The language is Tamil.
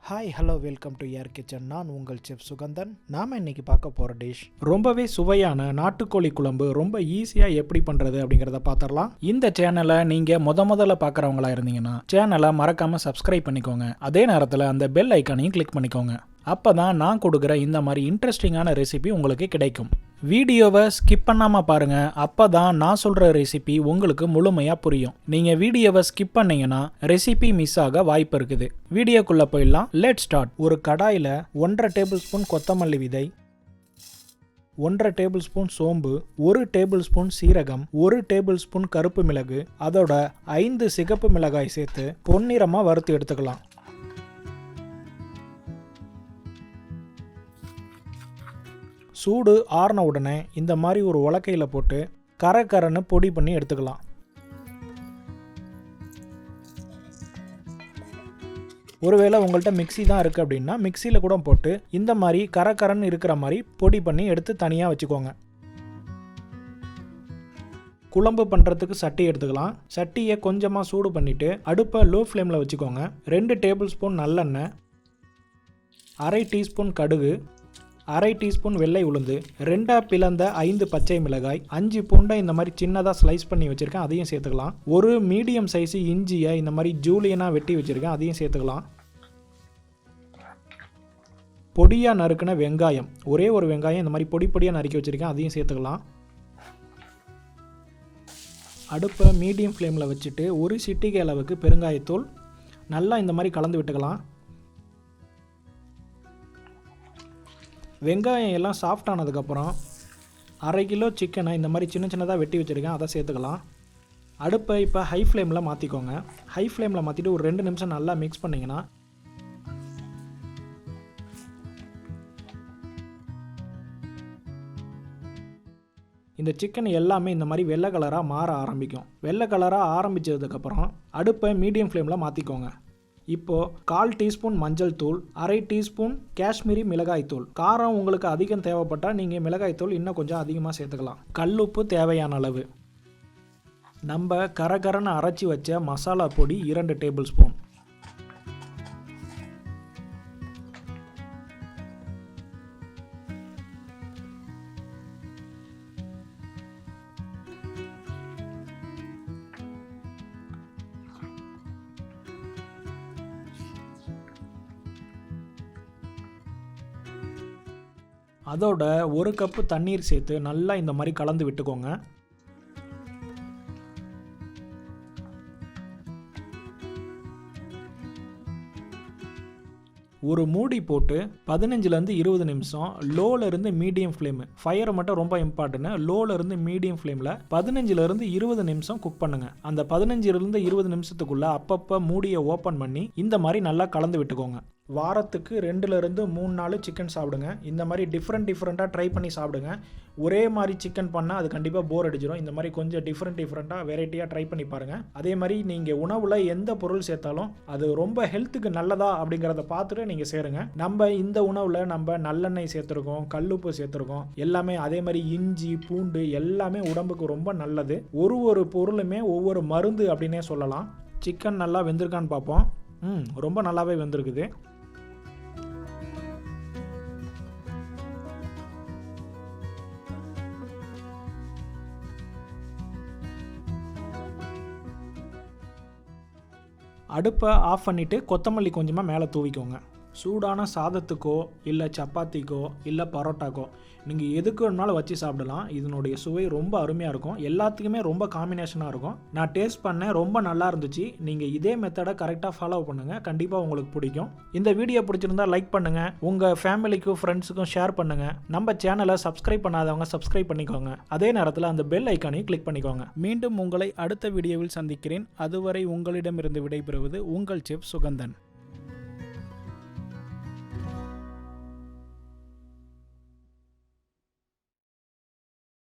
Hi hello welcome to air kitchen. நான் உங்கள் செஃப் சுகந்தன். நாம் இன்றைக்கி பார்க்க போகிற டிஷ் ரொம்பவே சுவையான நாட்டுக்கோழி குழம்பு. ரொம்ப ஈஸியாக எப்படி பண்ணுறது அப்படிங்கிறத பார்த்துடலாம். இந்த சேனலை நீங்கள் முதல்ல பார்க்குறவங்களா இருந்தீங்கன்னா சேனலை மறக்காமல் சப்ஸ்கிரைப் பண்ணிக்கோங்க. அதே நேரத்தில் அந்த பெல் ஐக்கானையும் கிளிக் பண்ணிக்கோங்க. அப்போ தான் நான் கொடுக்குற இந்த மாதிரி இன்ட்ரெஸ்டிங்கான ரெசிபி உங்களுக்கு கிடைக்கும். வீடியோவை ஸ்கிப் பண்ணாமல் பாருங்கள். அப்போ தான் நான் சொல்கிற ரெசிபி உங்களுக்கு முழுமையாக புரியும். நீங்கள் வீடியோவை ஸ்கிப் பண்ணீங்கன்னா ரெசிபி மிஸ் ஆக வாய்ப்பு இருக்குது. வீடியோக்குள்ளே போயிடலாம். Let start. ஒரு கடாயில் 1.5 டேபிள் ஸ்பூன் கொத்தமல்லி விதை, 1.5 டேபிள் ஸ்பூன் சோம்பு, 1 டேபிள் ஸ்பூன் சீரகம், 1 டேபிள் ஸ்பூன் கருப்பு மிளகு, அதோட 5 சிகப்பு மிளகாய் சேர்த்து பொன்னிறமாக வறுத்து எடுத்துக்கலாம். சூடு ஆறின உடனே இந்த மாதிரி ஒரு உலக்கையில் போட்டு கரன்னு பொடி பண்ணி எடுத்துக்கலாம். ஒருவேளை உங்கள்கிட்ட மிக்சி தான் இருக்குது அப்படின்னா மிக்சியில் கூட போட்டு இந்த மாதிரி கரன்னு இருக்கிற மாதிரி பொடி பண்ணி எடுத்து தனியாக வச்சுக்கோங்க. குழம்பு பண்ணுறதுக்கு சட்டி எடுத்துக்கலாம். சட்டியை கொஞ்சமாக சூடு பண்ணிவிட்டு அடுப்பை லோ ஃப்ளேமில் வச்சுக்கோங்க. 2 டேபிள் ஸ்பூன் நல்லெண்ணெய், 1/2 டீஸ்பூன் கடுகு, 1/2 டீஸ்பூன் வெள்ளை உளுந்து, 2 பிளந்த 5 பச்சை மிளகாய், 5 பூண்டை இந்த மாதிரி சின்னதாக ஸ்லைஸ் பண்ணி வச்சுருக்கேன், அதையும் சேர்த்துக்கலாம். ஒரு மீடியம் சைஸு இஞ்சியை இந்த மாதிரி ஜூலியனாக வெட்டி வச்சுருக்கேன், அதையும் சேர்த்துக்கலாம். பொடியாக நறுக்கின வெங்காயம், ஒரே ஒரு வெங்காயம் இந்த மாதிரி பொடியாக நறுக்கி வச்சுருக்கேன், அதையும் சேர்த்துக்கலாம். அடுப்பை மீடியம் ஃப்ளேமில் வச்சுட்டு ஒரு சிட்டிகை அளவுக்கு பெருங்காயத்தூள் நல்லா இந்த மாதிரி கலந்து விட்டுக்கலாம். வெங்காயம் எல்லாம் சாஃப்ட் ஆனதுக்கப்புறம் 1/2 கிலோ சிக்கனை இந்த மாதிரி சின்னதாக வெட்டி வச்சுருக்கேன், அதை சேர்த்துக்கலாம். அடுப்பை இப்போ ஹை ஃப்ளேமில் மாற்றிக்கோங்க. ஹை ஃப்ளேமில் மாற்றிட்டு ஒரு 2 நிமிஷம் நல்லா மிக்ஸ் பண்ணிங்கன்னா இந்த சிக்கன் எல்லாமே இந்த மாதிரி வெள்ளை கலராக மாற ஆரம்பிக்கும். வெள்ளை கலராக ஆரம்பித்ததுக்கப்புறம் அடுப்பை மீடியம் ஃப்ளேமில் மாற்றிக்கோங்க. இப்போது 1/4 டீஸ்பூன் மஞ்சள் தூள், 1/2 டீஸ்பூன் காஷ்மீரி மிளகாய் தூள். காரம் உங்களுக்கு அதிகம் தேவைப்பட்டால் நீங்கள் மிளகாய் தூள் இன்னும் கொஞ்சம் அதிகமாக சேர்த்துக்கலாம். கல்லுப்பு தேவையான அளவு. நம்ம கரன்னு அரைச்சி வச்ச மசாலா பொடி 2 டேபிள் ஸ்பூன். அதோட 1 கப்பு தண்ணீர் சேர்த்து நல்லா இந்த மாதிரி கலந்து விட்டுக்கோங்க. ஒரு மூடி போட்டு 15லேருந்து 20 நிமிஷம் லோலேருந்து மீடியம் ஃப்ளேமு, ஃபயரை மட்டும் ரொம்ப இம்பார்ட்டன்ட், லோலேருந்து மீடியம் ஃப்ளேமில் 15லேருந்து 20 நிமிஷம் குக் பண்ணுங்கள். அந்த 15லேருந்து 20 நிமிஷத்துக்குள்ளே அப்பப்போ மூடியை ஓப்பன் பண்ணி இந்த மாதிரி நல்லா கலந்து விட்டுக்கோங்க. வாரத்துக்கு 2லேருந்து 3 நாள் சிக்கன் சாப்பிடுங்க. இந்த மாதிரி டிஃப்ரெண்ட்டாக ட்ரை பண்ணி சாப்பிடுங்க. ஒரே மாதிரி சிக்கன் பண்ணால் அது கண்டிப்பாக போர் அடிச்சிடும். இந்த மாதிரி கொஞ்சம் டிஃப்ரெண்ட்டாக வெரைட்டியாக ட்ரை பண்ணி பாருங்கள். அதே மாதிரி நீங்கள் உணவில் எந்த பொருள் சேர்த்தாலும் அது ரொம்ப ஹெல்த்துக்கு நல்லதா அப்படிங்கிறத பார்த்துட்டு நீங்கள் சேருங்க. நம்ம இந்த உணவில் நம்ம நல்லெண்ணெய் சேர்த்துருக்கோம், கல்லுப்பு சேர்த்துருக்கோம், எல்லாமே அதே மாதிரி இஞ்சி பூண்டு எல்லாமே உடம்புக்கு ரொம்ப நல்லது. ஒரு பொருளுமே ஒவ்வொரு மருந்து அப்படின்னே சொல்லலாம். சிக்கன் நல்லா வெந்திருக்கான்னு பார்ப்போம். ரொம்ப நல்லாவே வெந்திருக்குது. அடுப்பை ஆஃப் பண்ணிவிட்டு கொத்தமல்லி கொஞ்சமாக மேலே தூவிக்கோங்க. சூடான சாதத்துக்கோ இல்லை சப்பாத்திக்கோ இல்லை பரோட்டாக்கோ நீங்கள் எதுக்கு வேணுனாலும் வச்சு சாப்பிடலாம். இதனுடைய சுவை ரொம்ப அருமையாக இருக்கும். எல்லாத்துக்குமே ரொம்ப காம்பினேஷனாக இருக்கும். நான் டேஸ்ட் பண்ணேன், ரொம்ப நல்லா இருந்துச்சு. நீங்கள் இதே மெத்தடை கரெக்டாக ஃபாலோ பண்ணுங்கள், கண்டிப்பாக உங்களுக்கு பிடிக்கும். இந்த வீடியோ பிடிச்சிருந்தா லைக் பண்ணுங்கள், உங்கள் ஃபேமிலிக்கும் ஃப்ரெண்ட்ஸுக்கும் ஷேர் பண்ணுங்கள். நம்ம சேனலை சப்ஸ்கிரைப் பண்ணாதவங்க சப்ஸ்கிரைப் பண்ணிக்கோங்க. அதே நேரத்தில் அந்த பெல் ஐக்கானையும் கிளிக் பண்ணிக்கோங்க. மீண்டும் உங்களை அடுத்த வீடியோவில் சந்திக்கிறேன். அதுவரை உங்களிடமிருந்து விடைபெறுவது உங்கள் செஃப் சுகந்தன்.